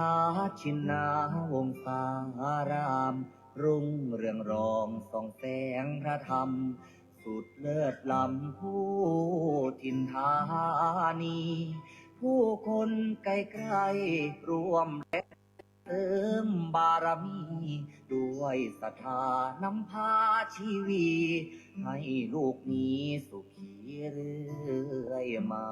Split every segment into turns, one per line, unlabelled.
าชินาวงศารามรุ่งเรืองรองส่องแสงพระธรรมสุดเลิศล้ำผู้ถิ่นธานีผู้คนไกลไกลรวมเติมบารมีด้วยศรัทธานำพาชีวีให้ลูกนี้สุขีเรื่อยมา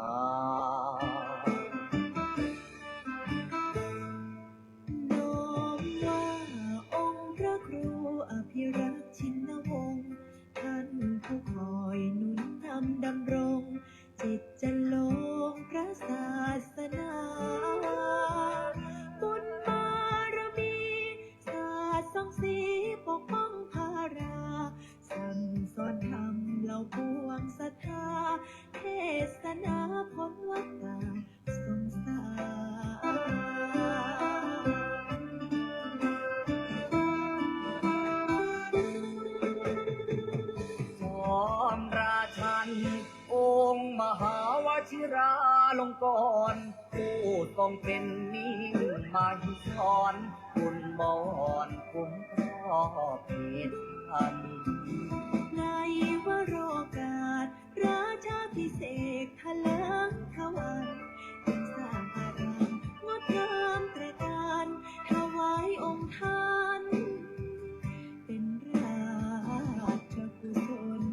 น้อมว่าองค์พระครูอภิรักษ์ชินวงศ์ท่านผู้คอยหนุนนำดำรงจิตจะลงพระศาสนาบุญบารมีศาสตร์ส่องสีปกป้องภาราสั่งสอนธรรมเหล่าปวงศรัทธาเทศนาพ้นวัฏฏะสงสาร
ราชันองค์มหาวชิราลงกรณ์ผู้ทรงเป็นมิ่งมหิศรคุณบอนคุ้มครอบเหตุพัน
ในวโรกาสราชาพิเศษทะเลิงทวันยังสร้างอารามงดงามตระการถวายองค์ท่านเป็นราชกุศล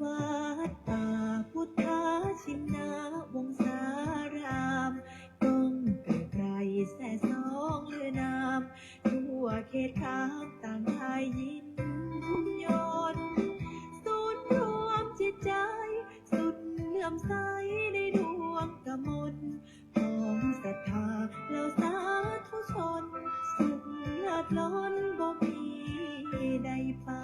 วัดป่าพุทธชินาวงศารามกงไกลไกลแส่สองเลือนามทั่วเขตขามต่างทายยินยนต์ศูนย์รวมจิตใจสุดเลื่อมใสในดวงกมลของศรัทธาเหล่าสาธุชนสุขเลิศล้นบ่มีใดปาน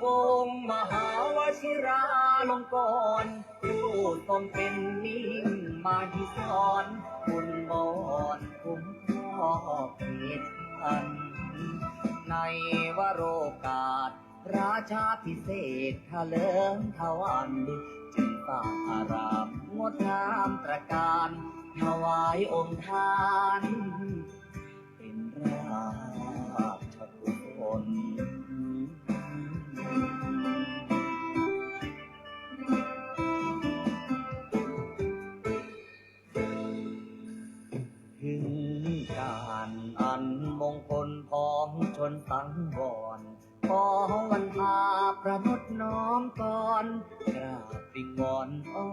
องค์มหาวชิราลงกรณ์ผู้ทรงเป็นมิ่งมหิศรคุณบอนคุ้มครอบเหตุพันในวโรกาสราชาพิเศษทะเลิงทวันจึงสร้างอารามงดงามตระการถวายองค์ท่านเป็นราชกุศลถึงการอันมงคลของชนสังวรขอวันพาประนุษน้อมก่อนกราบวิงวอนอ้อ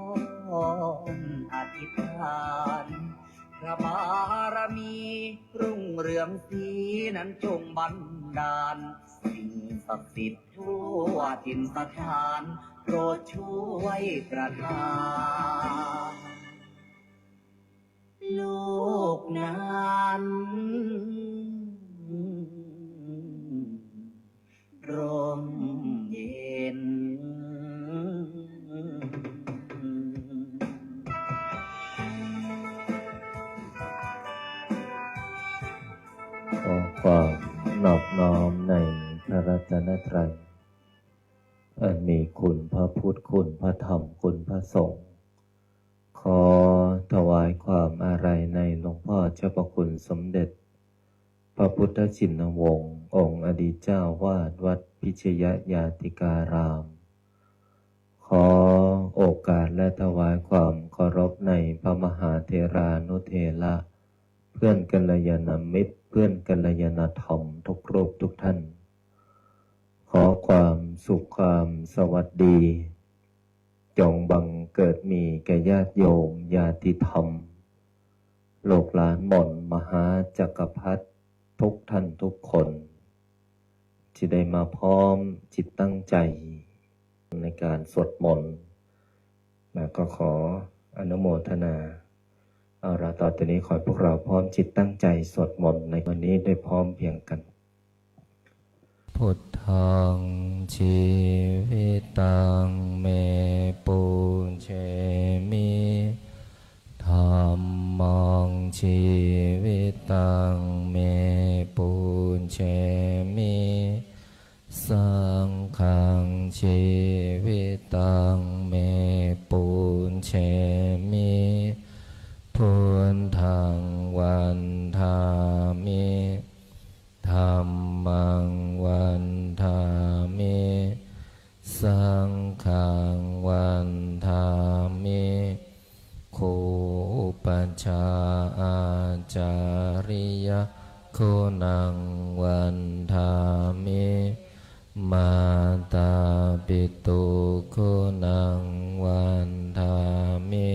นอธิษฐานพระบารมีรุ่งเรืองสีนั้นจงบันดาลสิ่งศักดิ์สิทธิ์ทั่วถิ่นสถานโปรดช่วยประทานโลกนั้นร่มเย็น
ขอความนอบน้อมในพระรัตนตรัยอันมีคุณพระพุทธคุณพระธรรมคุณพระสงฆ์ขอถวายความอาลัยในหลวงพ่อเจ้าพระคุณสมเด็จพระพุทธชินวงศ์องค์อดีตเจ้าวาดวัดพิชยญาติการามข ขอโอกาสและถวายความเคารพในพระมหาเถรานุเถระเพื่อนกัลยาณมิตรเพื่อนกัลยาณธรรมทุกรูปทุกท่านขอความสุขความสวัสดีจงบังเกิดมีแก่ญาติโยมญาติธรรมโลกหลานหม่นมหาจักรพรรดิทุกท่านทุกคนที่ได้มาพร้อมจิตตั้งใจในการสวดมนต์และก็ขออนุโมทนาเอาละต่อจากนี้ขอให้พวกเราพร้อมจิตตั้งใจสวดมนต์ในวันนี้ได้พร้อมเพรียงกันพุทธังชีวิตังเมปุเชมิธัมมังชีวิตังเมปุเชมิสังฆังชีวิตังเมปุเชมิพุทธังวันทามิธัมมังวันทามิสังฆังวันทามิคูปัชฌาอาจาริยคุณังวันทามิมาตาปิตุคุณังวันทามิ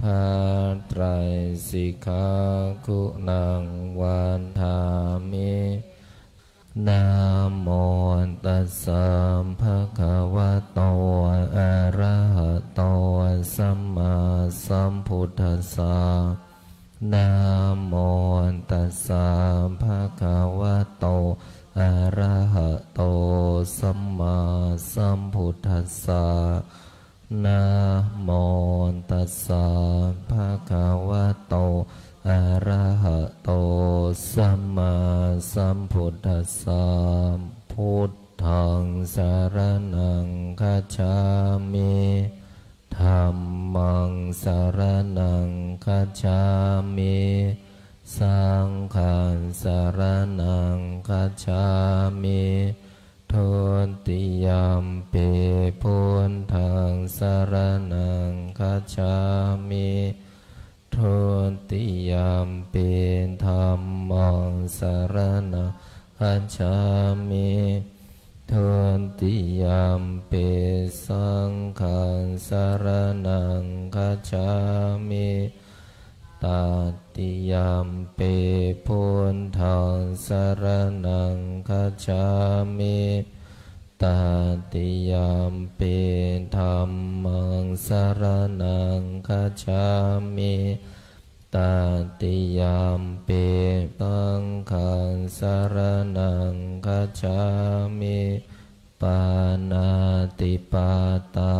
ภัตไตรสิกขาคุณังวันทามินะโมตัสสะภะคะวะโตอะระหะโตสัมมาสัมพุทธัสสะนะโมตัสสะภะคะวะโตอะระหะโตสัมมาสัมพุทธัสสะนะโมตัสสะภะคะวะโตอะระหะโตสัมมาสัมพุทธัสสะพุทธังสรณังคัจฉามิธัมมังสรณังคัจฉามิสังฆังสรณังคัจฉามิทุติยัมปิพุทธังสรณังคัจฉามิทุติยัมปิธัมมังสรณังคัจฉามิทุติยัมปิสังฆังสรณังคัจฉามิตติยัมปิพุทธังสรณังคัจฉามิตติยัมปิธัมมังสรณังคัจฉามิตติยัมปิสังฆังสรณังคัจฉามิปานาติปาตา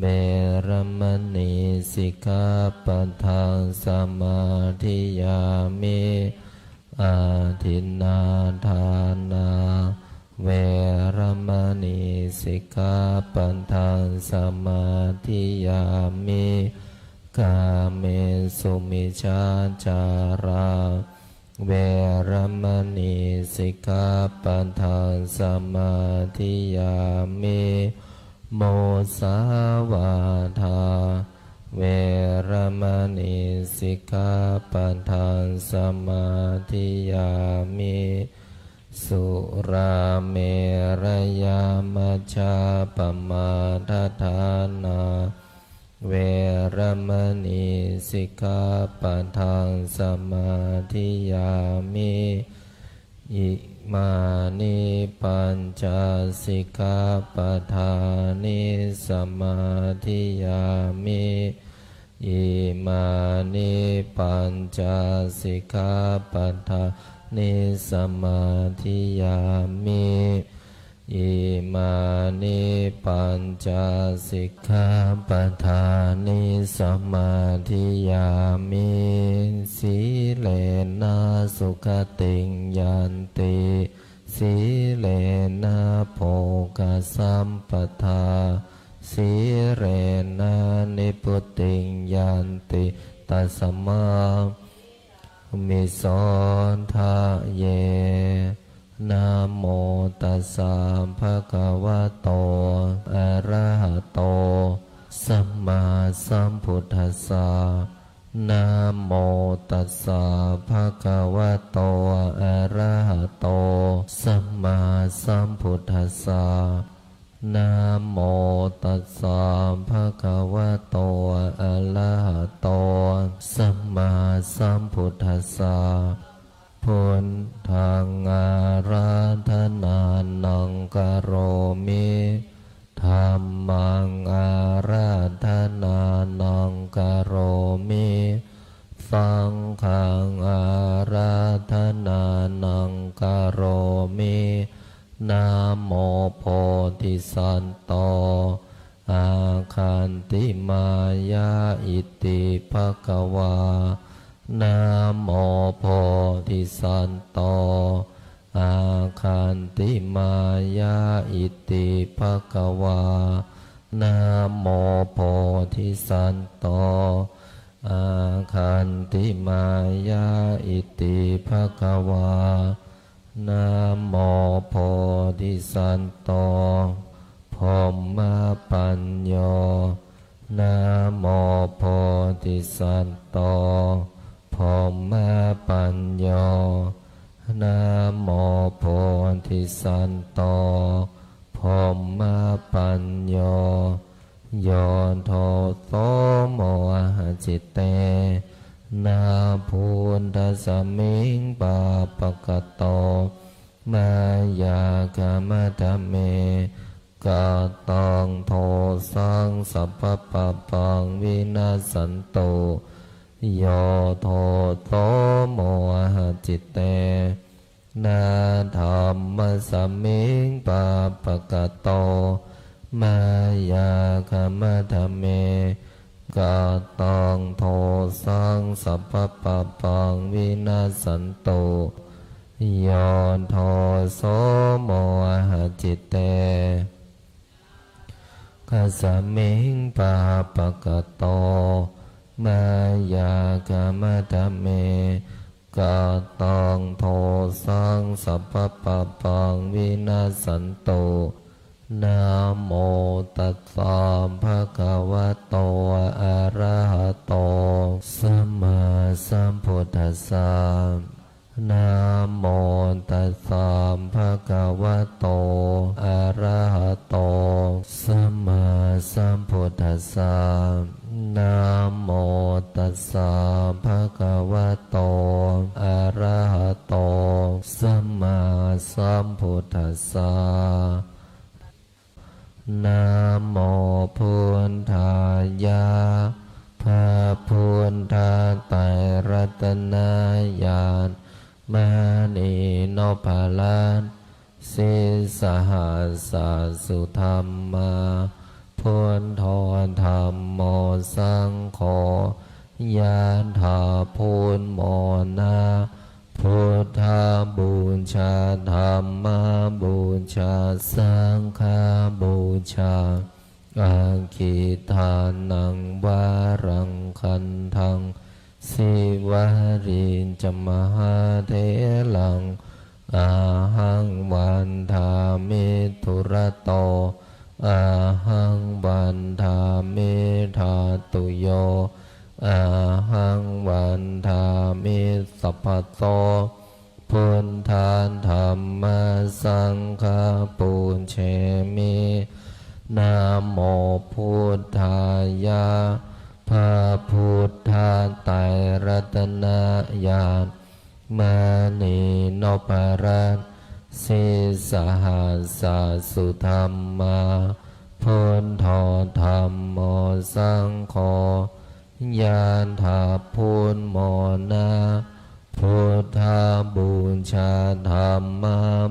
เวรมณีสิกขาปัฏฐานสมาธิยามิอาทินนาทานาเวรมณีสิกขาปัฏฐานสมาธิยามิกาเมสุมิจฉาจาราเวรมณีสิกขาปัฏฐานสมาธิยามิโมสาวาทาเวรมณีสิกขาปัฏฐานสมาธิยามิสุราเมรยามัชฌาปมาทฐานาเวรมณีสิกขาปัฏฐานสมาธิยามิอิมานิปัญจสิกขาปัฏฐานิสมาธิยามิอิมานิปัญจสิกขาปัฏฐานิสมาธิยามิอิมานิปัญจสิกขาปัฏฐานิสมาธิยามิสีเลนะสุขติงยันติสีเลนะโภคสัมปทาสีเรนะนิพุติงยันติตัสมามิโสทะเย นะโมตัสสะภะคะวะโตอะระหะโตสัมมาสัมพุทธัสสะนะโมตัสสะภะคะวะโตอะระหะโตสัมมาสัมพุทธัสสะนะโมตัสสะภะคะวะโตอะระหะโตสัมมาสัมพุทธัสสะพุทธังอาราธนานังกโรมิธัมมังอาราธนานังกโรมิสังฆังอาราธนานังกโรมินะโมโพธิสัตโตอาคันติมายาอิติภควานะโมโพธิสัตโตอาคันติมายาอิติภควานะโมโพธิสัตโตอาคันติมายาอิติภควานะโมโพธิสัตโตพรหมปัญโยนะโมโพธิสัตโตพรหมปัญโยนะโมโพธิสัตโตพรหมปัญโยโยโทโสโมหะจิตเตนาภูนทัสสมิงปาปะกะโตมายากามะทะเมกะตังโทสังสัพพะปะปังวินาสันโตโยโทโสโมหะจิตเตนาธัมมะสมิงปาปะกะโตมายากามะทะเมกะตังโทสังสัพพะปะปังวินาสันโตโยโทโสโมหะจิตเตกัสสมิงปาปะกะโตมายากามะทะเมกะตังโทสังสัพพะปะปังวินาสันโตนะโมตัสสะภะคะวะโตอะระหะโตสัมมาสัมพุทธัสสะนะโมตัสสะภะคะวะโตอะระหะโตสัมมาสัมพุทธัสสะนะโมตัสสะภะคะวะโตอะระหะโตสัมมาสัมพุทธัสสะนะโมพุทธายะพระพุทธไตรรัตนญาณมณีโนภาลันสิสหัสสสุธรรมาพุทโธธรรมโมสังโฆยะถาพุทโมนาพุทธบูชาธรรมบูชาสังฆบูชาอาคิทานังวารังคันทังสิวารินจมหาเทลังอาหังวันทามิทุระโตอาหังวันทามิธาตุโยอาหังวันทามิสัพพะโตพุทธานธรรมสังฆปุญเชมินะโมพุทธายะพระพุทธไตรรัตนญาณมณีโนภาลันสิสหัสสสุธรรมาพุทโธธรรมโมสังโฆยะถาพุทโมนาพุทธบูชาธรรม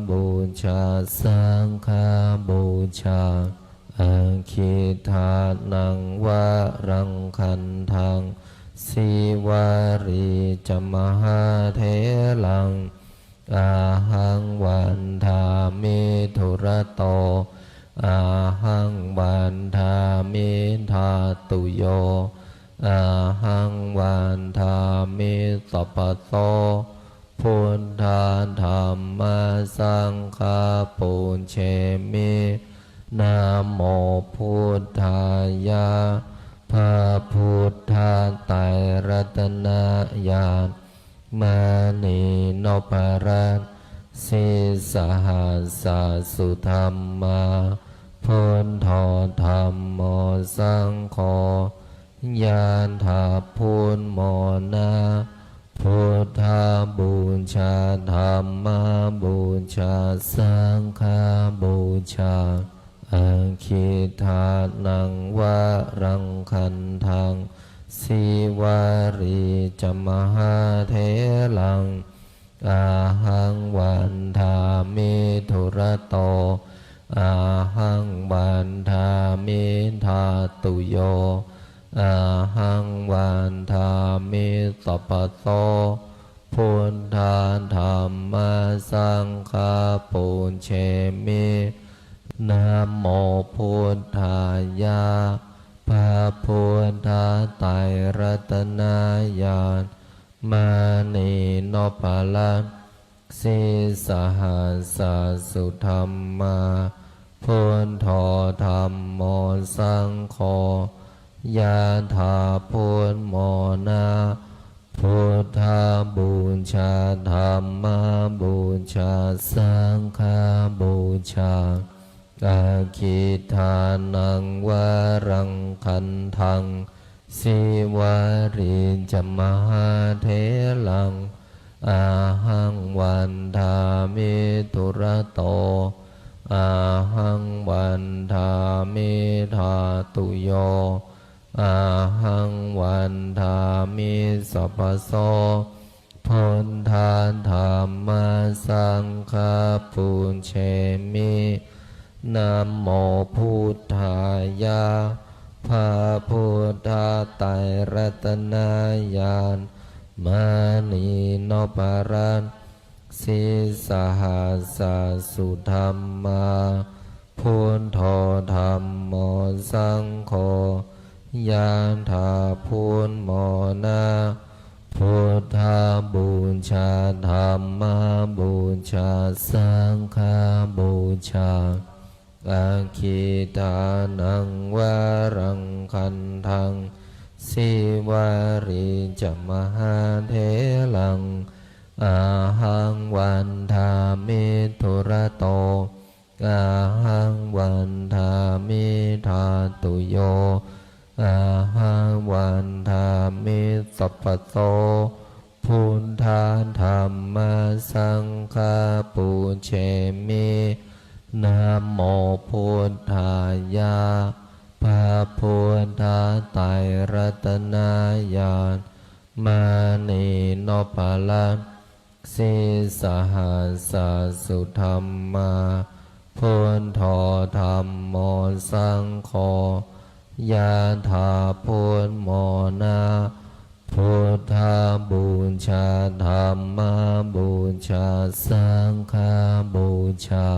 บูชาสังฆบูชาอาคิทานังวารังคันทังสิวาริจมหาเทลังอาหังวันทามิทุระโตอาหังวันทามิธาตุโยอาหังวันทามิสัพพะโตพุ พุทธาธัมมาสังฆาปุญเชมินะโมพุทธายะพระพุทธไตรรัตนญาณมานีโนปรัตสิสหัสสะสุธรรมาพุทโธธัมโมสังโฆญาณถาพุทโมนาพุทธาบูชาธัมมาบูชาสังฆาบูชาอาคิทานังวะรังคันทังสิวารีจมหาเถลังอาหังวันทามิธุระโตอาหังวันทามิธาตุโยอาหังวันทามิสัพพโสพุทธาธัมมาสังฆาปุญเชมินะโมพุทธายะพระพุทธไตรรัตนญาณมานีโนปลัสสิสหัสสะสุธรรมาพุทโธธัมโมสังโฆญาถาพุทโมนาพุทธาบูชาธัมมาบูชาสังฆาบูชาอาคิทานังวะรังคันทังสิวาริจมหาเถลังอาหังวันทามิธุระโตอาหังวันทามิธาตุโยอาหังวันทามิสัพพโสพุทธาธัมมาสังฆาปุญเชมินะโมพุทธายะพระพุทธไตรรัตนญาณมานีโนปรัตสิสหัสสะสุธรรมาพุทโธธัมโมสังโฆญาณถาพุทโมนาพุทธาบูชาธัมมาบูชาสังฆาบูชาอาคิทานังวะรังคันทังสิวาริจมหาเถลังอาหังวันทามิธุระโตอาหังวันทามิธาตุโยอาหังวันทามิสัพพโสพุทธาธัมมาสังฆาปุญเชมินะโมพุทธายะพระพุทธไตรรัตนญาณมานีโนปลัสสิสหัสสะสุธรรมาพุทโธธัมโมสังโฆญาถาพุทโมนาพุทธาบูชาธัมมาบูชาสังฆาบูชา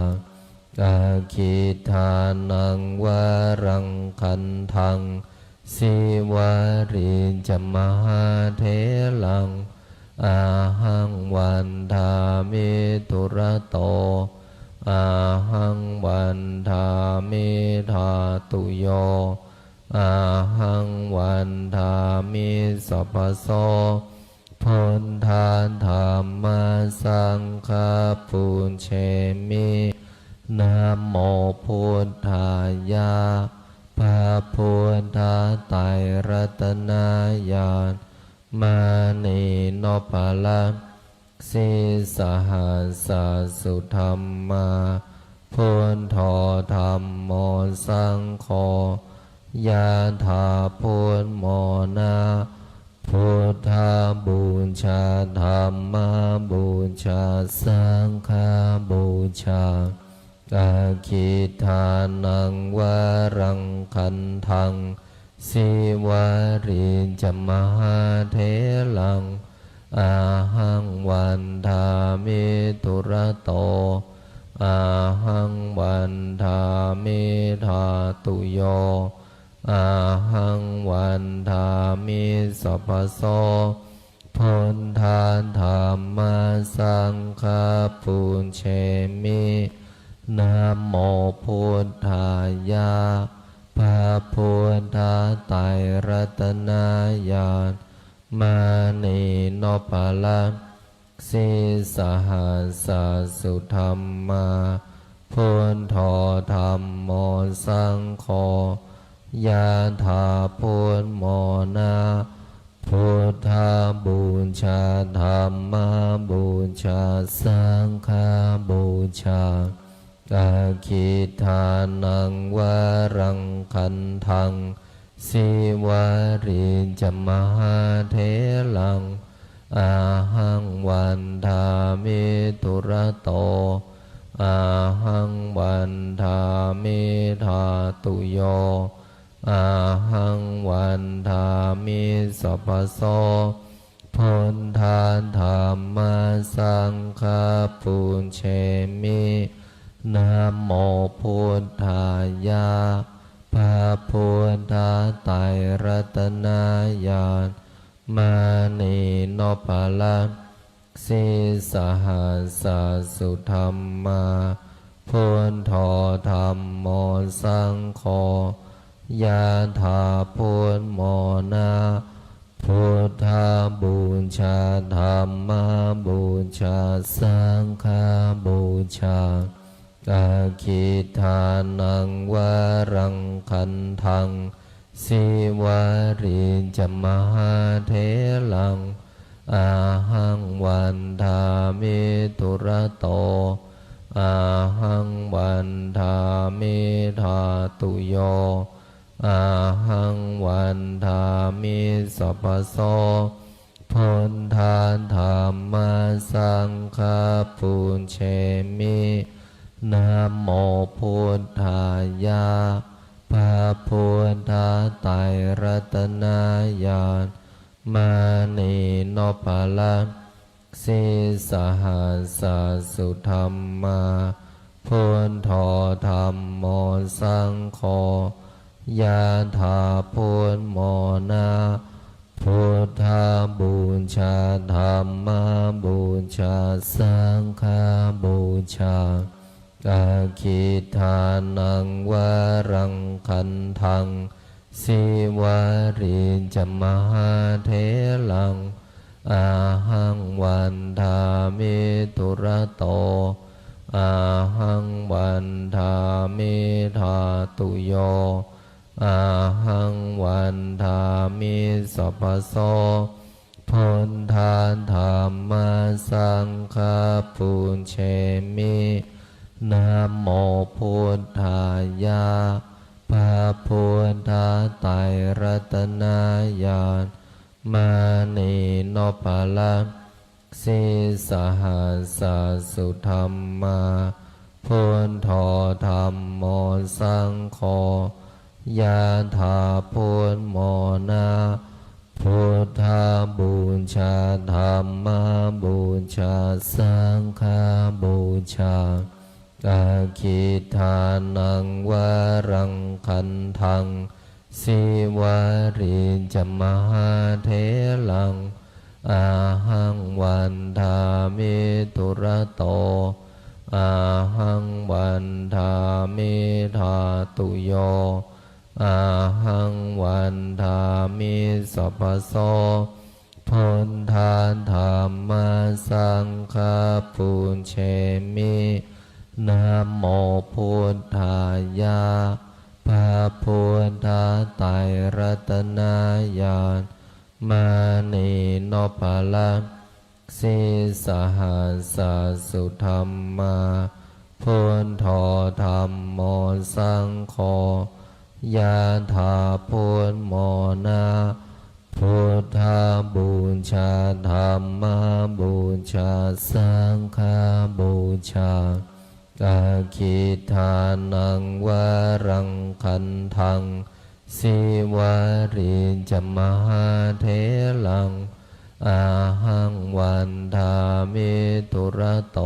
อาคิทานังวะรังคันทังสิวาริจมหาเถลังอาหังวันทามิธุระโตอาหังวันทามิธาตุโยอาหังวันทามิสัพพโสพุทธาธัมมาสังฆาปุญเชมินะโมพุทธายะพระพุทธไตรรัตนญาณมานีโนปลัสสิสหัสสะสุธรรมาพุทโธธัมโมสังโฆญาถาพุทโมนาพุทธาบูชาธัมมาบูชาสังฆาบูชาอาคิทานังวะรังคันทังสิวาริจมหาเถลังอาหังวันทามิธุระโตอาหังวันทามิธาตุโยอาหังวันทามิสัพพโสพุ พุทธาธัมมาสังฆาปุญเชมินะโมพุทธายะพระพุทธไตรรัตนญาณมานีโนปะละสิสหัสสะสุธรรมาพุทโธธัมโมสังโฆยะถาพุทโมนะพุทธาบูชาธัมมาบูชาสังฆาบูชาอาคิทานังวารังคันทังสิวาริจมหาเถลังอาหังวันทามิตุระโตอาหังวันทามิธาตุโยอาหังวันทามิสัพพโสพุทธาธัมมาสังฆาปุญเชมินะโมพุทธายะพระพุทธไตรรัตนญาณมานีโนปะละสิสหัสสะสุธรรมาพุทโธธัมโมสังโฆยะถาพุทโมนะพุทธาบูชาธัมมาบูชาสังฆาบูชาอาคิทานังวารังคันทังสิวาริจมหาเถลังอาหังวันทามิตุระโตอาหังวันทามิธาตุโยอาหังวันทามิสัพพโสพุทธาธัมมาสังฆาปุญเชมินะโมพุทธายะพระพุทธไตรรัตนญาณมานีโนปะละสิสหัสสะสุธรรมาพุทโธธัมโมสังโฆยะถาพุทโมนะพุทธาบูชาธัมมาบูชาสังฆาบูชาอาคิทานังวารังคันทังสิวาริจมหาเถลังอาหังวันทามิตุระโตอาหังวันทามิธาตุโยอาหังวันทามิสัพพโสพุทธาธัมมาสังฆาปุญเชมินะโมพุทธายะพระพุทธไตรรัตนญาณมานีโนปะละสิสหัสสะสุธรรมาพุทโธธัมโมสังโฆยะถาพุทโมนะพุทธาบูชาธัมมาบูชาสังฆาบูชาอาคิทานังวารังคันทังสิวาริจมหาเถลังอาหังวันทามิตุระโตอาหังวันทามิธาตุโยอาหังวันทามิสัพพโสพุทธาธัมมาสังฆาปุญเชมินะโมพุทธายะพระพุทธไตรรัตนญาณมานีโนปะละสิสหัสสะสุธรรมาพุทโธธัมโมสังโฆยะถาพุทโมนะพุทธาบูชาธัมมาบูชาสังฆาบูชาอาคิทานังวารังคันทังสิวาริจมหาเถลังอาหังวันทามิตุระโต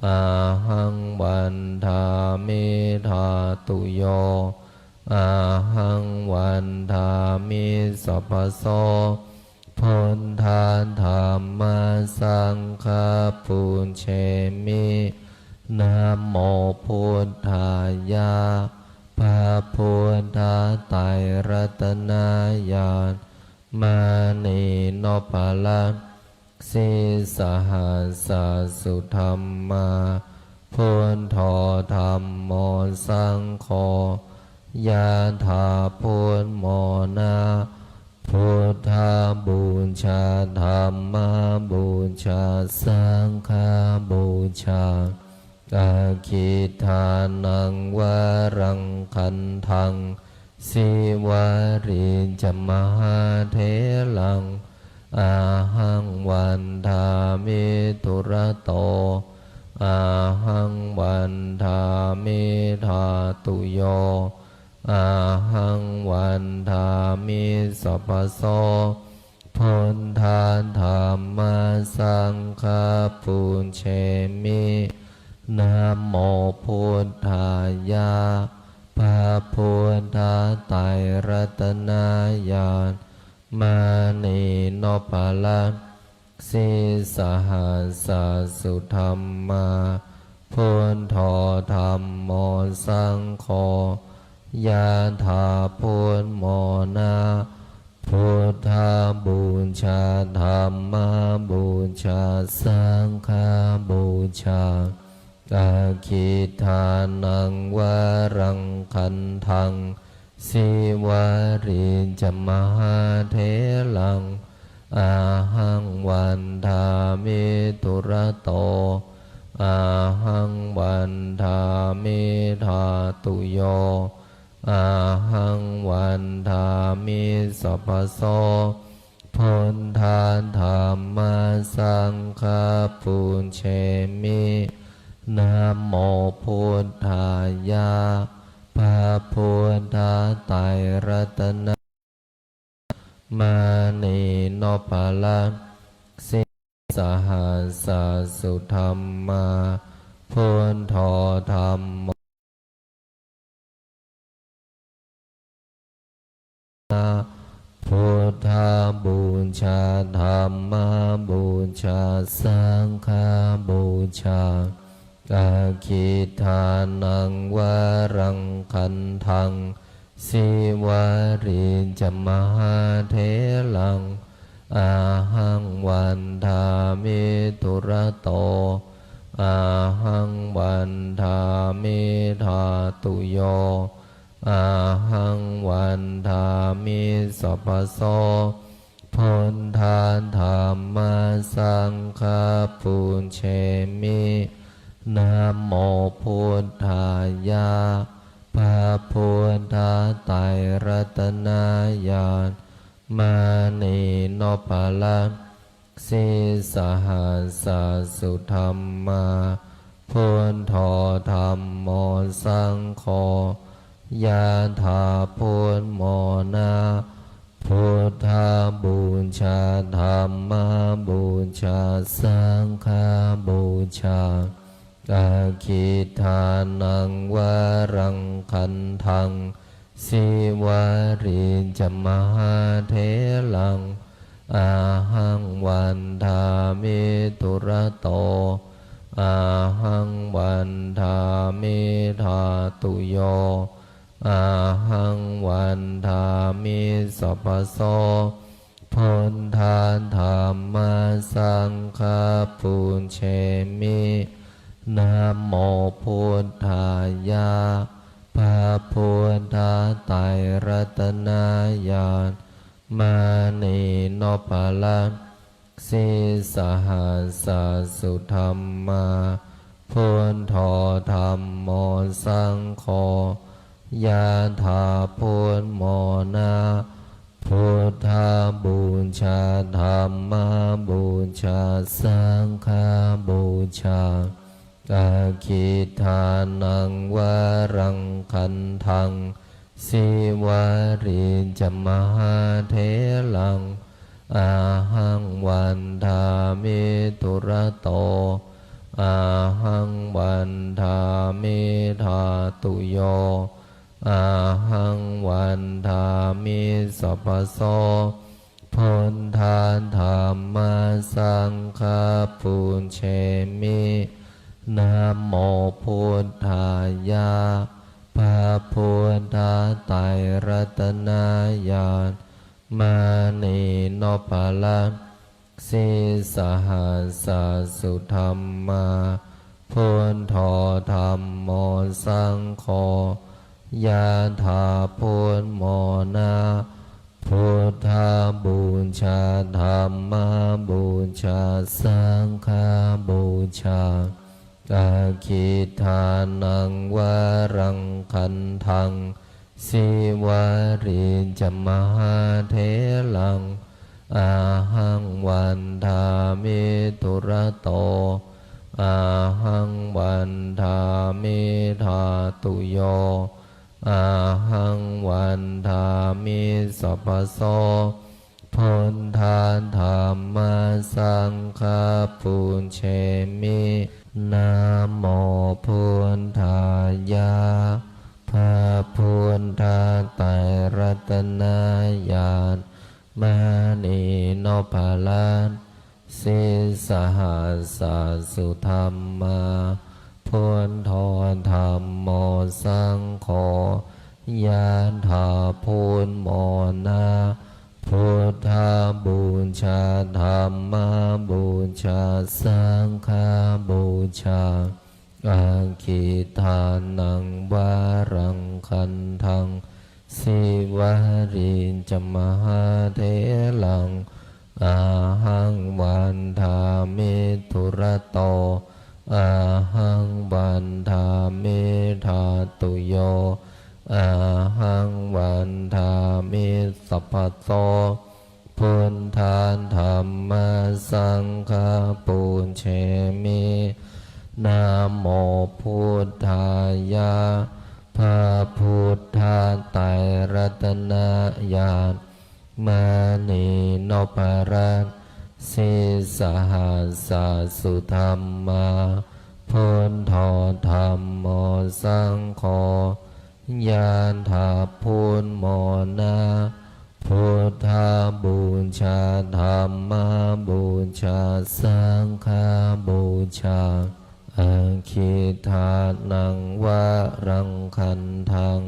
อาหังวันทามิธาตุโยอาหังวันทามิสัพพโสพุ พุทธาธัมมาสังฆาปุญเชมินะโมพุทธายะพระพุทธไตรรัตนญาณมานีโนภลังสิสหัสสุธรรมาพุทโธธัมโมสังโฆยะถาพุทโมนะพุทธาบูชาธัมมาบูชาสังฆาบูชาอาคิทานังวารังคันทังสิวาริจมหาเถลังอาหังวันทามิตุระโตอาหังวันทามิธาตุโยอาหังวันทามิสัพพโสพุทธาธัมมาสังฆาปุญเชมินะโมพุทธายะพระพุทธไตรรัตนญาณมานีโนภลังสิสหัสสุธรรมาพุทโธธัมโมสังโฆยะถาพุทโมนะพุทธาบูชาธัมมาบูชาสังฆาบูชาอาคิทานังวารังคันทังสิวาริจมหาเถลังอาหังวันทามิตุระโตอาหังวันทามิธาตุโยอาหังวันทามิสัพพโสพุทธาธัมมาสังฆาปุญเชมินะโมพุทธายะพระพุทธไตรรัตนมานีโนภลังสิสหัสสุธรรมาพุทโธธัมโมพุทธาบูชาธัมมาบูชาสังฆาบูชาอาคิทานังวารังคันทังสิวาริจมหาเถลังอาหังวันทามิตุระโตอาหังวันทามิธาตุโยอาหังวันทามิสัพพโสพุทธาธัมมาสังฆาปุญเชมินะโมพุทธายะพระพุทธไตรรัตนญาณมานีโนภลังสิสหัสสุธรรมาพุทโธธัมโมสังโฆยะถาพุทโมนะพุทธาบูชาธัมมาบูชาสังฆาบูชาอาคิทานังวารังคันทังสิวาริจมหาเถลังอาหังวันทามิตุระโตอาหังวันทามิธาตุโยอาหังวันทามิสัพพโสพุทธาธัมมาสังฆาปุญเชมินะโมพุทธายะพระพุทธไตรรัตนญาณมานีโนภลังสิสหัสสุธรรมาพุทโธธัมโมสังโฆยะถาพุทโมนะพุทธาบูชาธัมมาบูชาสังฆาบูชาอาคิทานังวารังคันทังสิวาริจมหาเถลังอาหังวันทามิตุระโตอาหังวันทามิธาตุโยอาหังวันทามิสัพพโส พุทธาธัมมาสังฆาปุญเชมินะโมพุทธายะพระพุทธไตรรัตนญาณมานีโนภลังสิสหัสสุธรรมาพุทโธธัมโมสังโฆยะถาพุทโมนาพุทธาบูชาธัมมาบูชาสังฆาบูชาอาคิทานังวารังคันทังสิวาริจมหาเถลังอาหังวันทามิทุระโตอาหังวันทามิธาตุโยอาหังวันทามิสัพพโสพุทธาธัมมาสังฆาปุญเชมินะโมพุทธายะพระพุทธไตรรัตนญาณมานีโนภลังสิสหัสสุธรรมาพุทโธธัมโมสังโฆยะถาพุทโมนาพุทธาบูชาธัมมาบูชาสังฆาบูชาอาคิทานังวารังคันทังสิวาริจมหาเถลังอาหังวันทามิทุระโตอาหังวันทามิธาตุโยอาหังวันทามิสัพพโสพุทธาธัมมาสังฆาปุญเชมินะโมพุทธายะพระพุทธไตรรัตนญาณมานีโนภลังสิสหัสสุธรรมาพุทโธธัมโมสังโฆยะถาพุทโมนาพุทธาบูชาธัมมาบูชาสังฆาบูชาอาคิทานังวารังคันทัง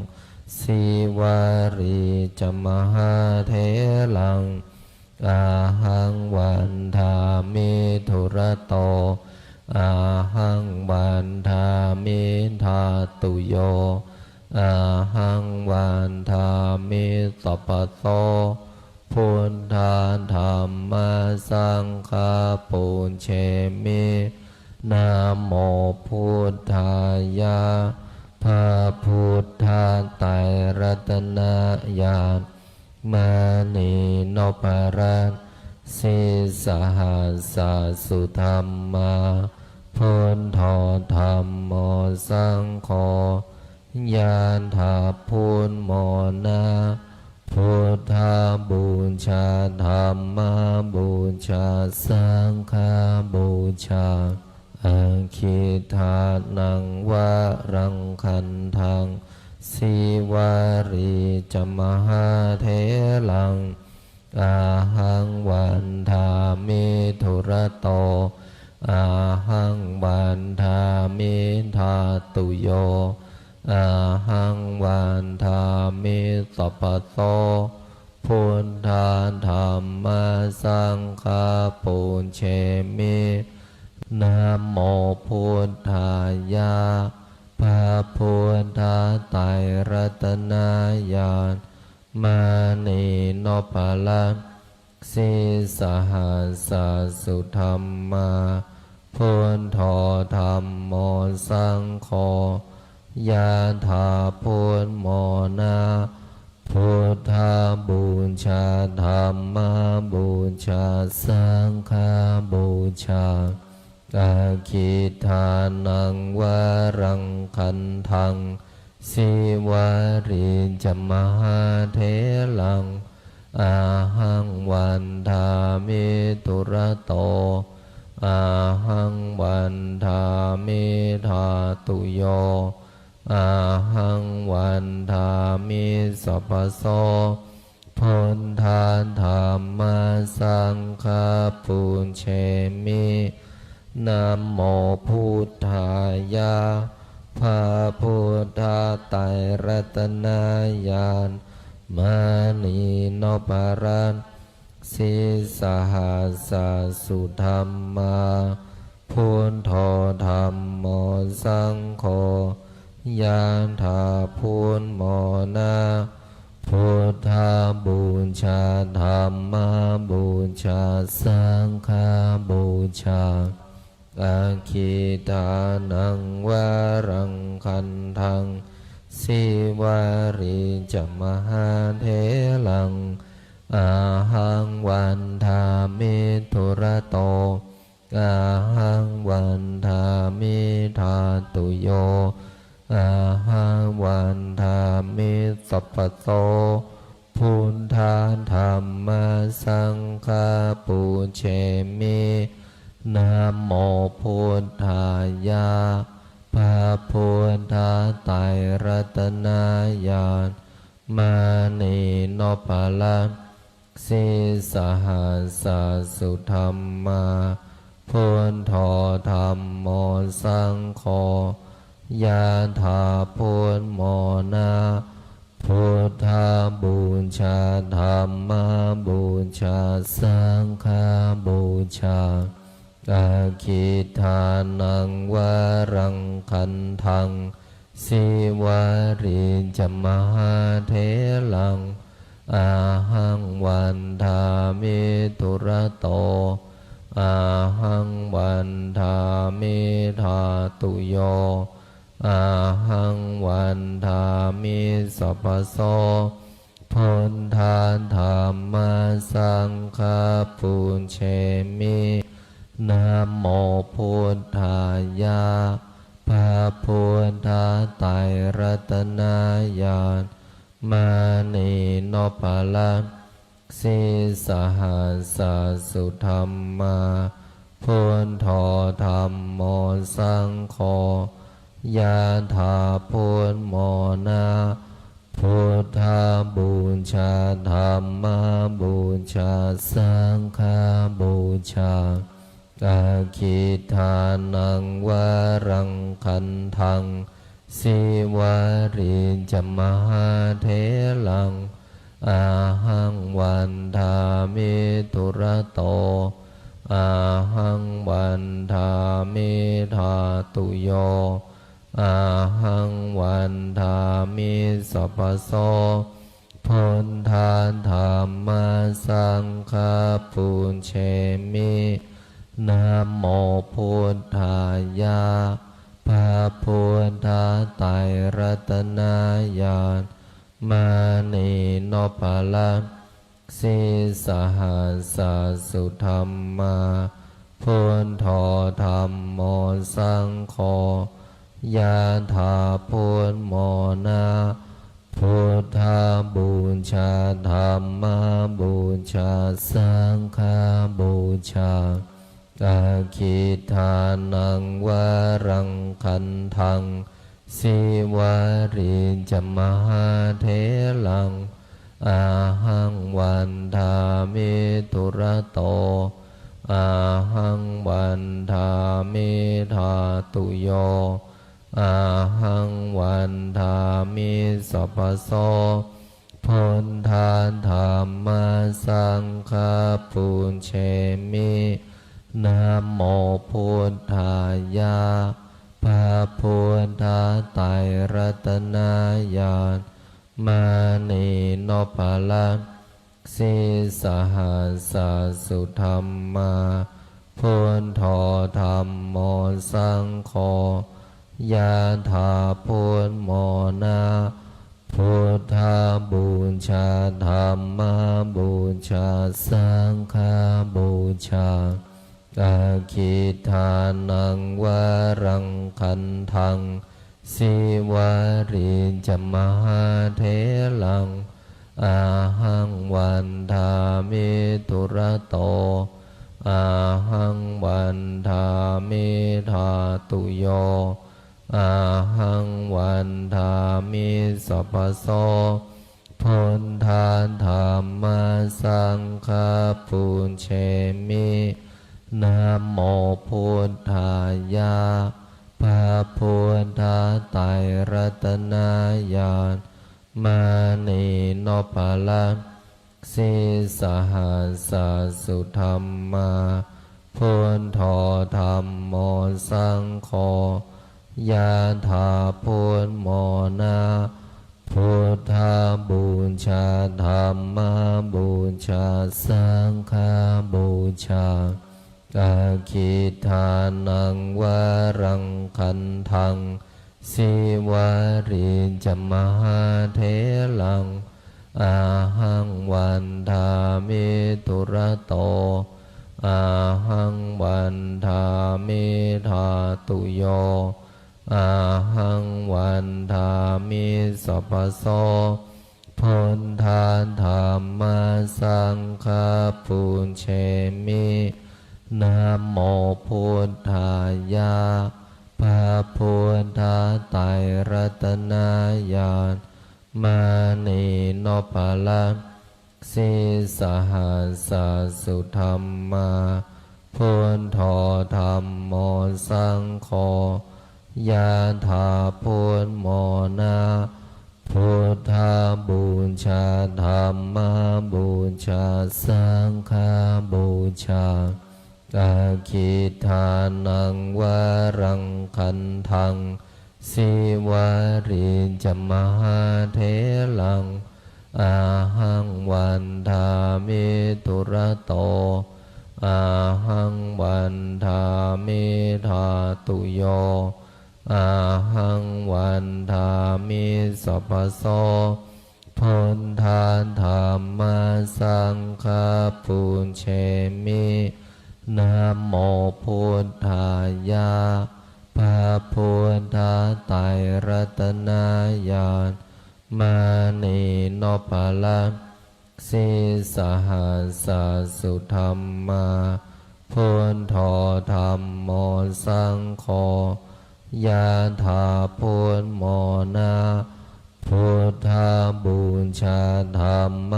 สิวาริจมหาเถลังอาหังวันทามิทุระโตอาหังวันทามิธาตุโยอาหังวันทามิสัพพโสพุทธาธัมมาสังฆาปุญเชมินะโมพุทธายะพระพุทธไตรรัตนญาณมานีโนภลังสิสหัสสุธรรมาพุทโธธัมโมสังโฆยะถาพุทโมนาพุทธาบูชาธัมมาบูชาสังฆาบูชาอาคิทานังวารังคันทังสิวาริจมหาเถลังอาหังวันทามิทุระโตอาหังวันทามิธาตุโยอาหังวันทามิสัพพโสพุทธาธัมมาสังฆาปุญเชมินะโมพุทธายะพระพุทธไตรรัตนญาณมานีโนภลังสิสหัสสุธรรมาพุทโธธัมโมสังโฆยะถาพุทโมนาพุทธาบูชาธัมมาบูชาสังฆาบูชาอาคิทานังวารังคันทังสิวาริจมหาเถลังอาหังวันทามิทุระโตอาหังวันทามิธาตุโยอาหังวันทามิสัพพโสพุทธาธัมมา มินะโมพุทธายะพระพุทธไตรรัตนญาณมานีโนปารันสิสหัสสสุธรรมาพุทโธธรรมโมสังโฆยานถาพุทโมนาพุทธาบูชาธรรมบูชาสังฆบูชาอาคิตานังวารังคันทังสิวาริจมหาเถลังอาหังวันทามิทุระโตอาหังวันทามิธาตุโยอาหังวันทามิสัพพโตพุทธาธรรมสังฆปูเชมินะโมพุทธายะพระพุทธไตรรัตนญาณมานีโนปาลันสิสหัสสสุธรรมาพุทโธธรรมโมสังโฆยะถาพุทโมนาพุทธาบูชาธรรมบูชาสังฆบูชาอาคิทานังวารังคันทังสิวาริจมหาเถลังอาหังวันทามิทุระโตอาหังวันทามิธาตุโยอาหังวันทามิสัพพโสพุทธาธรรมสังฆปูเชมินะโมพุทธายะพระพุทธไตรรัตนญาณมานีโนปาลันสิสหัสสสุธรรมาพุทโธธรรมโมสังโฆยะถาพุทโมนาพุทธาบูชาธรรมบูชาสังฆบูชาอาคิทานังวารังคันทังสิวาริจมหาเถลังอาหังวันทามิทุระโตอาหังวันทามิธาตุโยอาหังวันทามิสัพพโสพุทธาธรรมสังฆปูเชมินะโมพุทธายะพระพุทธไตรรัตนญาณมานีโนปาลันสิสหัสสสุธรรมาพุทโธธรรมโมสังโฆยะถาพุทโมนาพุทธาบูชาธรรมบูชาสังฆบูชาอาคิทานังวารังคันทังสิวาริจมหาเถลังอาหังวันทามิทุระโตอาหังวันทามิธาตุโยอาหังวันทามิสัพพโสพุทธาธรรมสังฆปูเชมินะโมพุทธายะพระพุทธไตรรัตนญาณมานีโนปาลันสิสหัสสสุธรรมาพุทโธธรรมโมสังโฆยะถาพุทโมนาพุทธาบูชาธรรมบูชาสังฆบูชาอาคิทานังวารังคันทังสิวาริจมหาเถลังอาหังวันทามิทุระโตอาหังวันทามิธาตุโยอาหังวันทามิสัพพโสพุทธาธรรมสังฆปูเชมิ นะโมพุทธายะพระพุทธไตรรัตนญาณมานีโนปลัสสิสหัสสุธรรมาพุทโธธรรมโมสังโฆยะถาพุทโมนะพุทธบูชาธรรมบูชาสังฆบูชาอาคิทานังวรังคันทังสิวาริจมหาเถลังอาหังวันทามิตุระโตอาหังวันทามิธาตุโยอาหังวันทามิสัพพโสพุทธาธรรมสังฆปุญเชมินะโมพุทธายะพระพุทธไตรรัตนญาณมานีโนปลัสสิสหัสสุธรรมาพุทโธธรรมโมสังโฆยะถาพุทโมนะพุทธบูชาธรรมบูชาสังฆบูชาอาคิทานังวรังคันทังสิวาริจมหาเถลังอาหังวันทามิตุระโตอาหังวันทามิธาตุโยอาหังวันทามิสัพพโสพุทธาธรรมสังฆปุญเชมินะโมพุทธายะพระพุทธไตรรัตนญาณมานีโนปลัสสิสหัสสุธรรมาพุทโธธรรมโมสังโฆยะถาพุทโมนะพุทธบูชาธรรม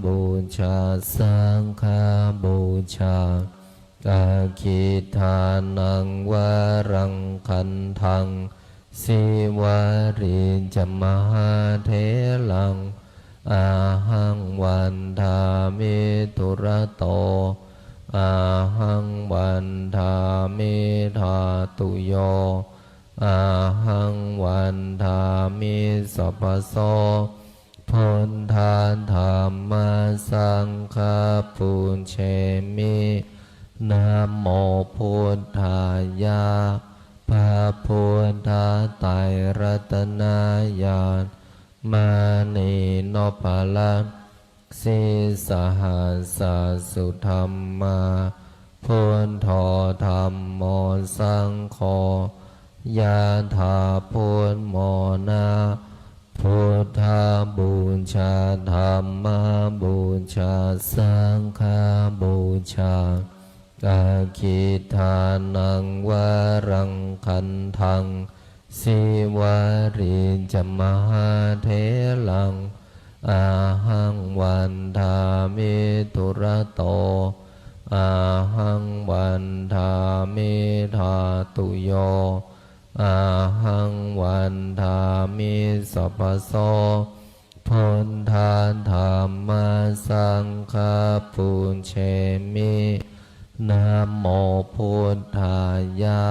บูชาสังฆบูชาอาคิทานังวรังคันทังสิวาริจมหาเถลังอาหังวันทามิตุระโตอาหังวันทามิธาตุโยอาหังวันทามิสัพพโสพุทธาธรรมสังฆปุญเชมินะโมพุทธายะพระพุทธไตรรัตนญาณมานีโนปลัสสิสหัสสุธรรมาพุทโธธรรมโมสังโฆยะถาพุทโมนะพุทธบูชาธรรมบูชาสังฆบูชาอาคิทานังวรังคันทังสิวาริจมหาเถลังอาหังวันทามิตุระโตอาหังวันทามิธาตุโยอาหังวันทามิสัพพโสพุทธาธรรมสังฆปุญเชมินะโมพุทธายะ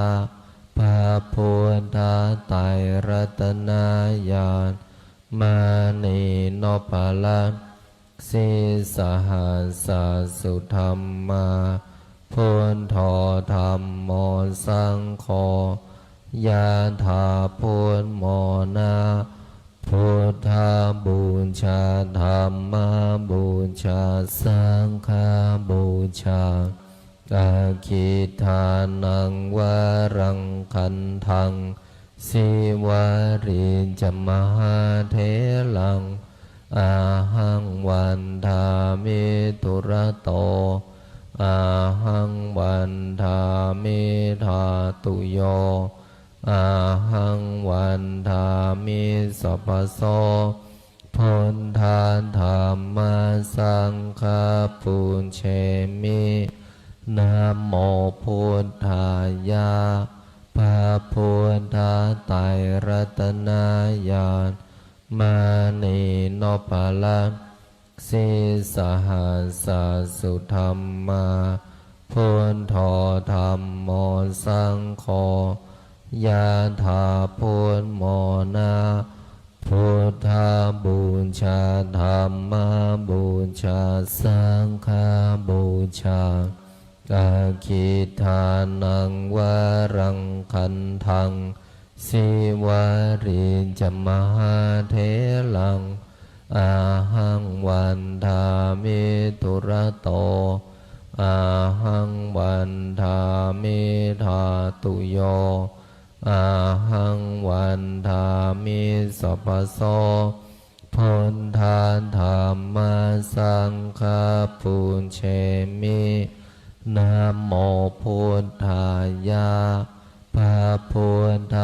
พระพุทธไตรรัตนญาณมานีโนปลัสสิสหัสสุธรรมาพุทโธธรรมโมสังโฆยะถาพุทโมนะพุทธบูชาธรรมบูชาสังฆบูชาอาคิทานังวรังคันทังสิวาริจมหาเถลังอาหังวันทามิตุระโตอาหังวันทามิธาตุโยอาหังวันทามิสัพพโสพุทธาธรรมสังฆปุญเชมิ นะโมพุทธายะพระพุทธไตรรัตนญาณมานีโนปะละสิสหัสสุธรรมาพุทโธธรรมโมสังโฆยะถาพุทโมนาพุทธาบูชาธรรมบูชาสังฆบูชาอาคิทานังวรังคันทังสิวาริจมหาเถลังอาหังวันทามิตุระโตอาหังวันทามิธาตุโยอาหังวันทามิสัพพโสพุทธาธรรมสังฆปุญเชมินะโมพุทธายะพระพุทธ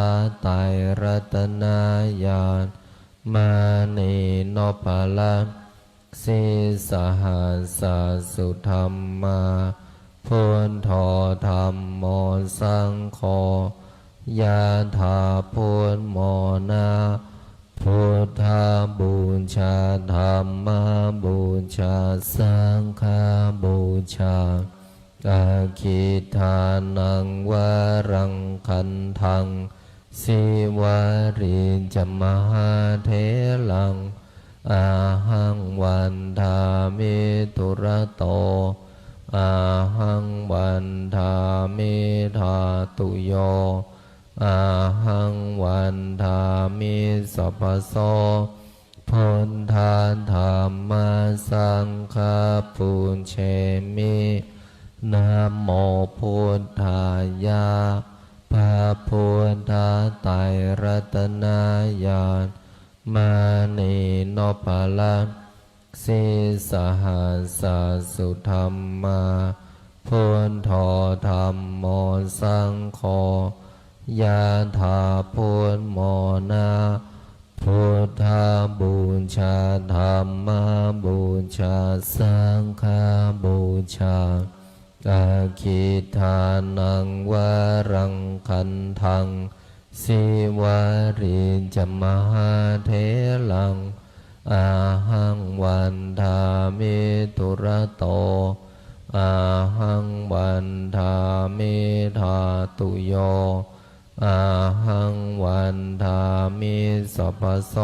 ไตรรัตนญาณมานีโนปะละสิสหัสสุธรรมาพุทโธธรรมโมสังโฆยะถาพุทโมนาพุทธาบูชาธรรมบูชาสังฆบูชาอาคิทานังวรังคันทังสิวาริจมหาเถลังอาหังวันทามิตุระโตอาหังวันทามิธาตุโยอาหังวันทามิสัพพโสพุทธาธรรมสังฆปุญเชมินะโมพุทธายะพระพุทธไตรรัตนญาณมานีโนปะละสิสหัสสุธรรมาพุทโธธรรมโมสังโฆยะถาพุทโมนาพุทธาบูชาธรรมบูชาสังฆบูชาอาคิทานังวรังคันทังสิวาริจมหาเถลังอาหังวันทามิตุระโตอาหังวันทามิธาตุโยอาหังวันทามิสัพพโส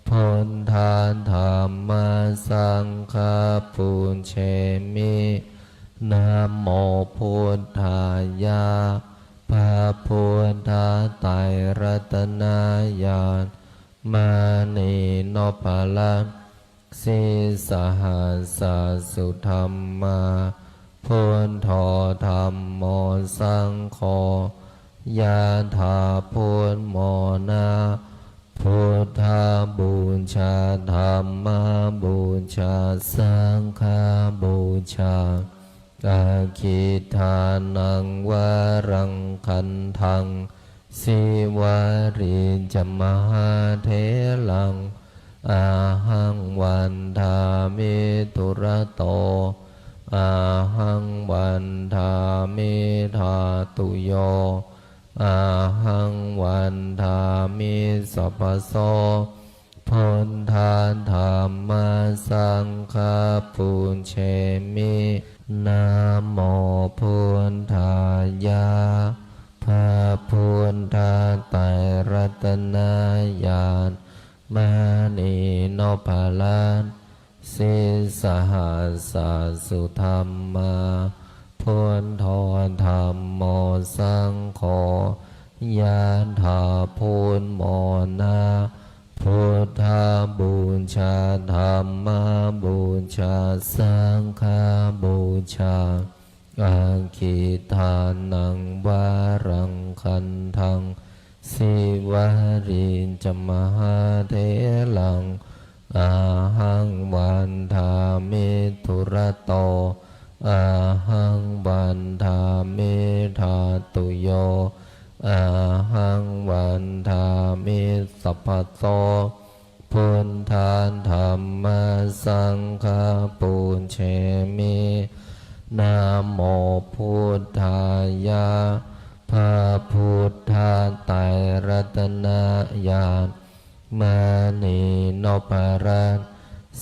พุทธาธรรมสังฆปุญเชมินะโมพุทธายะพระพุทธไตรรัตนญาณมานีโนปะละสิสหัสสุธรรมาพุทโธธรรมโมสังโฆยะถาพุทโมนาพุทธาบูชาธรรมบูชาสังฆบูชาอาคิทานังวรังคันทังสิวาริจมหาเถลังอาหังวันทามิตุระโตอาหังวันทามิธาตุโยอาหังวันทามิสัพพโสพุทธาธรรมสังฆปุญเชมินะโมพุทธายะพระพุทธไตรรัตนญาณมานีโนปะละสิสหัสสุธรรมาพุทโธธรรมโมสังโฆยะถาพุทโมนาพุทธาบูชาธรรมบูชาสังฆบูชาอาคิทานังวรังคันทังสิวาริจมหาเถลังอาหังวันทามิตุระโตอาหังวันทามิธาตุโยอาหังวันทามิสัพพโสพุทธาธรรมสังฆปุญเชมิ นะโมพุทธายะพระพุทธไตรรัตนญาณมณีนพรัตน์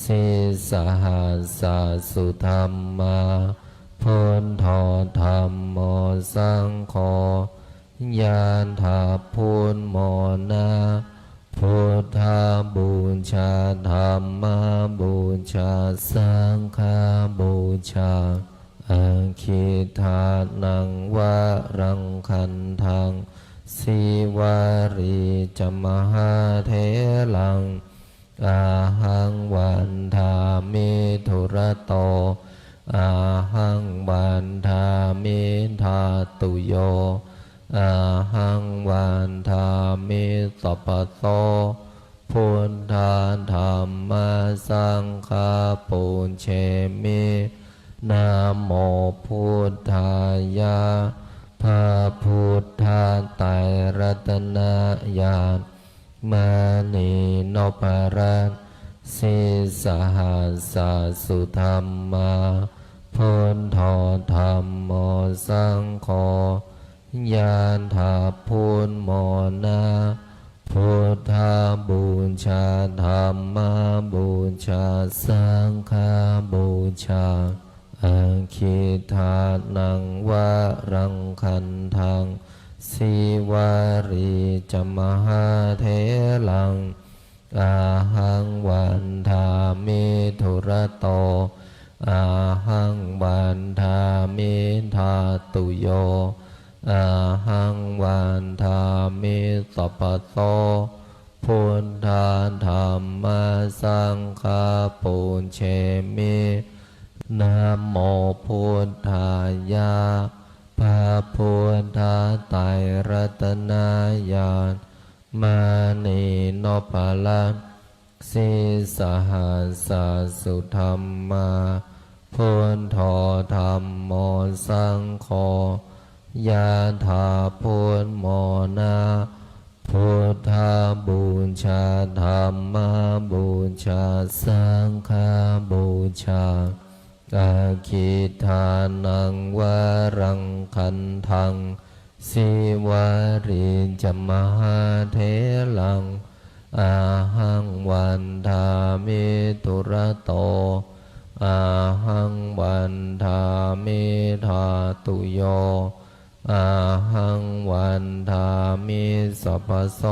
สิสหัสสะสุธรรมาพุทโธธัมโมสังโฆยานถาพุทโมนาพุทธาบูชาธัมมาบูชาสังฆาบูชาอาคิทานังวะรังคันทังสิวารีจมหาเถลังอาหังวันทามิธุระโตอาหังวันทามิทาตุโยอาหังวันทามิสัพพโสพุทธาธัมมาสังฆาปุญเชมินะโมพุทธายะพระพุทธไตรรัตนญาณมณีนพรัตน์สิสหัสสะสุธรรมาพุทโธธัมโมสังโฆยานถาพุทโมนาพุทธาบูชาธัมมาบูชาสังฆาบูชาอาคิทานังวะรังคันทังสิวารีจมหาเถลังอาหังวันทามิธุระโตอาหังวันทามิทาตุโยอาหังวันทามิสัพพโสพุทธาธัมมาสังฆาปุญเชมินะโมพุทธายะพระพุทธไตรรัตนญาณมณีนพรัตน์สิสหัสสะสุธรรมาพุทโธธัมโมสังโฆยะถาพุทโมนาพุทธาบูชาธัมมาบูชาสังฆาบูชาอาคิทานังวะรังคันทังสิวารีจมหาเถลังอาหังวันทามิธุระโตอาหังวันทามิทาตุโยอาหังวันทามิสัพพโส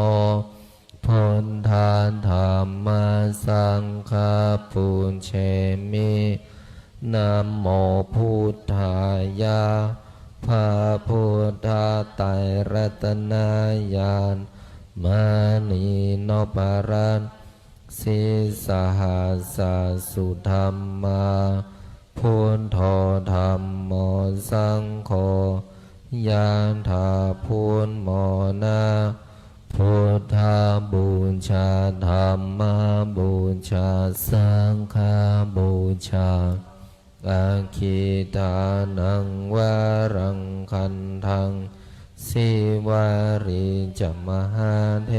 พุทธาธัมมาสังฆาปุญเชมินะโมพุทธายะพระพุทธไตรรัตนญาณมณีนพรัตน์สิสหัสสะสุธรรมาพุทโธธัมโมสังโฆยานถาพุทโมนาพุทธาบูชาธัมมาบูชาสังฆาบูชาอาคิทานังวะรังคันทังสิวารีจมหาเถ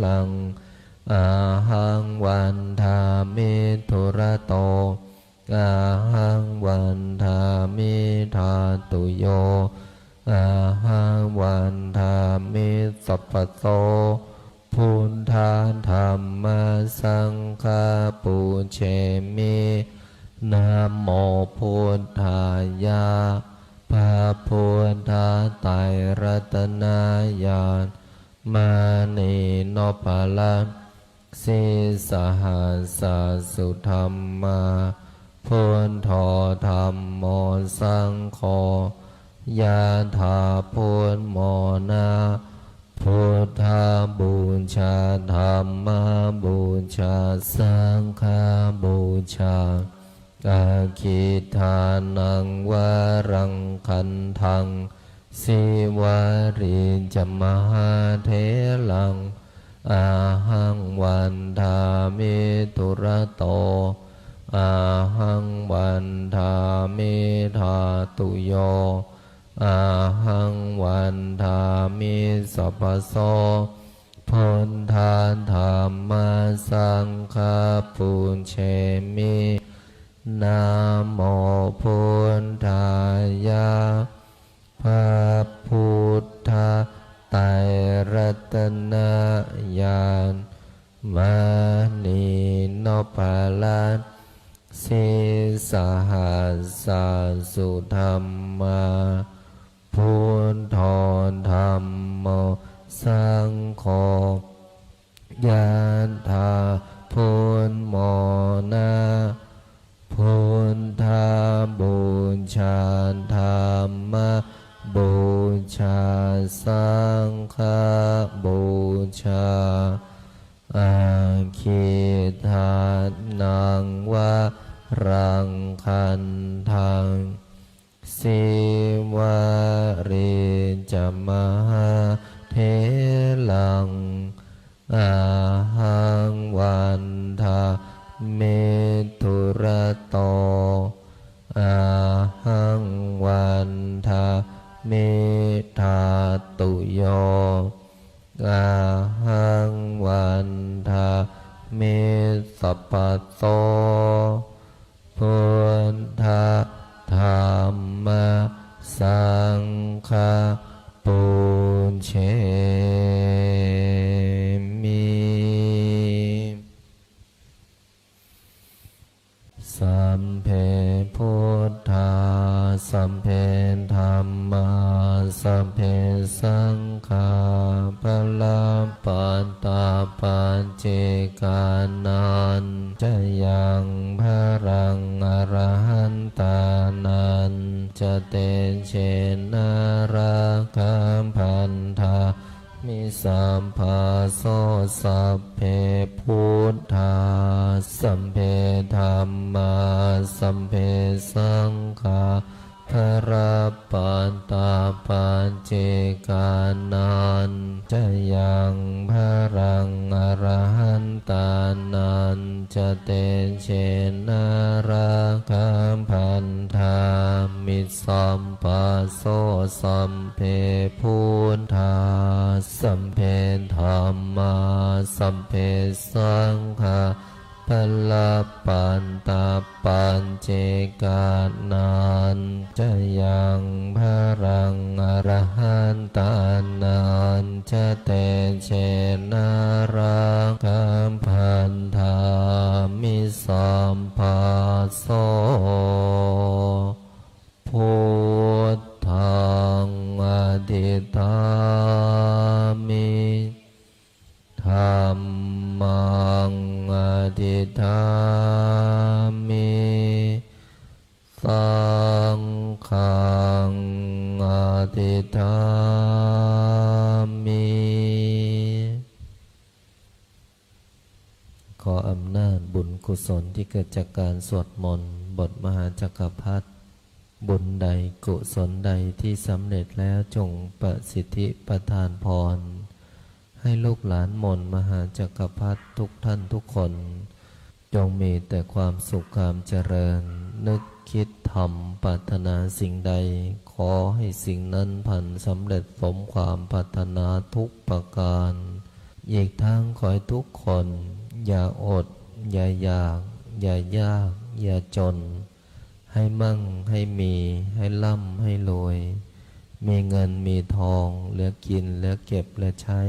ลังอาหังวันทามิธุระโตอาหังวันทามิทาตุโยอาหังวันทามิสัพพโสพุทธาธัมมาสังฆาปุญเชมินะโมพุทธายะพระพุทธไตรรัตนญาณมณีนพรัตน์สิสหัสสะสุธรรมาพุทโธธัมโมสังโฆยะถาพุทโมนาพุทธาบูชาธัมมาบูชาสังฆาบูชาอาคิทานังวะรังคันทังสิวารีจมหาเถลังอาหังวันทามิธุระโตอาหังวันทามิทาตุโยอาหังวันทามิสัพพโสพุทธาธัมมาสังฆาปุญเชมิ นะโมพุทธายะพระพุทธไตรรัตนญาณมณีนพลัสสิสหัสสะสุธรรมาพุทโธธรรมโมสังโฆยะถาพุทโมนะพุทธบูชาธรรมบูชาสังฆบูชาอาคิทานังวะรังคันทังสิวาริจมหาเทลังอาหังวันทาเมตุระโตอาหังวันทาเมธาตุโยอาหังวันทาเมสัพพโตพุทธธรรมสังฆปุญเชมิสัมเพพุทธาสัมเพธัมมาสัมเพสังฆาปะลาปัตตาปัจเจกานันจะยังพรังอรหันตานันจะเตเชนาราคัมพันธามิสัมภาโสสัพเพพุทธาสัมเพธัมมาสัมเพสังฆาพระปัตตาปัจเจกานันจะยังพรังอรหันตานันจะเตเชนาราคัมพันธามิสัมภาโสสัมเพพุทธาสัมเพธัมมาสัมเพสังฆาพละปันตาปัญเจกานันจะยังพรังอรหันตานันจะเตเชนาราคัมพันธามิสัมภาโสพุทธังอธิธามิธัมมังอธิธามิสังฆังอธิธามิขออำนาจบุญกุศลที่เกิดจากการสวดมนต์บทมหาจักรพรรดิบุญใดกุศลใดที่สำเร็จแล้วจงประสิทธิประทานพรให้ลูกหลานมนต์มหาจักรพรรดิทุกท่านทุกคนจงมีแต่ความสุขความเจริญนึกคิดทำปรารถนาสิ่งใดขอให้สิ่งนั้นพันสำเร็จสมความปรารถนาทุกประการอีกทั้งขอให้ทุกคนอย่าอดอย่าอยากอย่ายากอย่าจนให้มั่งให้มีให้ร่ำให้รวยมีเงินมีทองเหลือกินเหลือเก็บเหลือใช้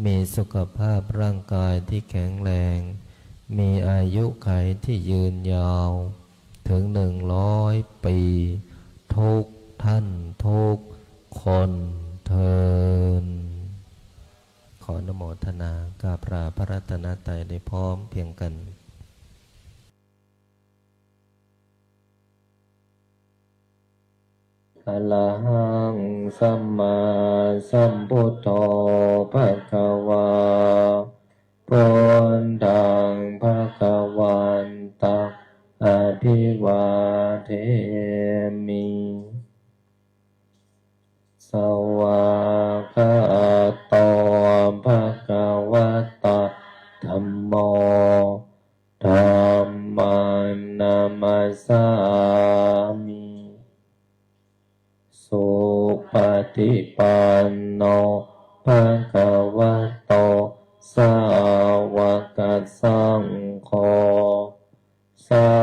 มีสุขภาพร่างกายที่แข็งแรงมีอายุขัยที่ยืนยาวถึง100 ปีทุกท่านทุกคนเทินขออนุโมทนากราบลาพระรัตนตรัยได้พร้อมเพียงกันอะระหังสัมมาสัมพุทโธภะคะวาพุทธังภะคะวันตังอภิวาเทมิสวากขาโตภะคะวะตะธัมโมธัมมังนามัสสามิสุปฏิปันโนภะคะวะโตสาวกสังโฆสา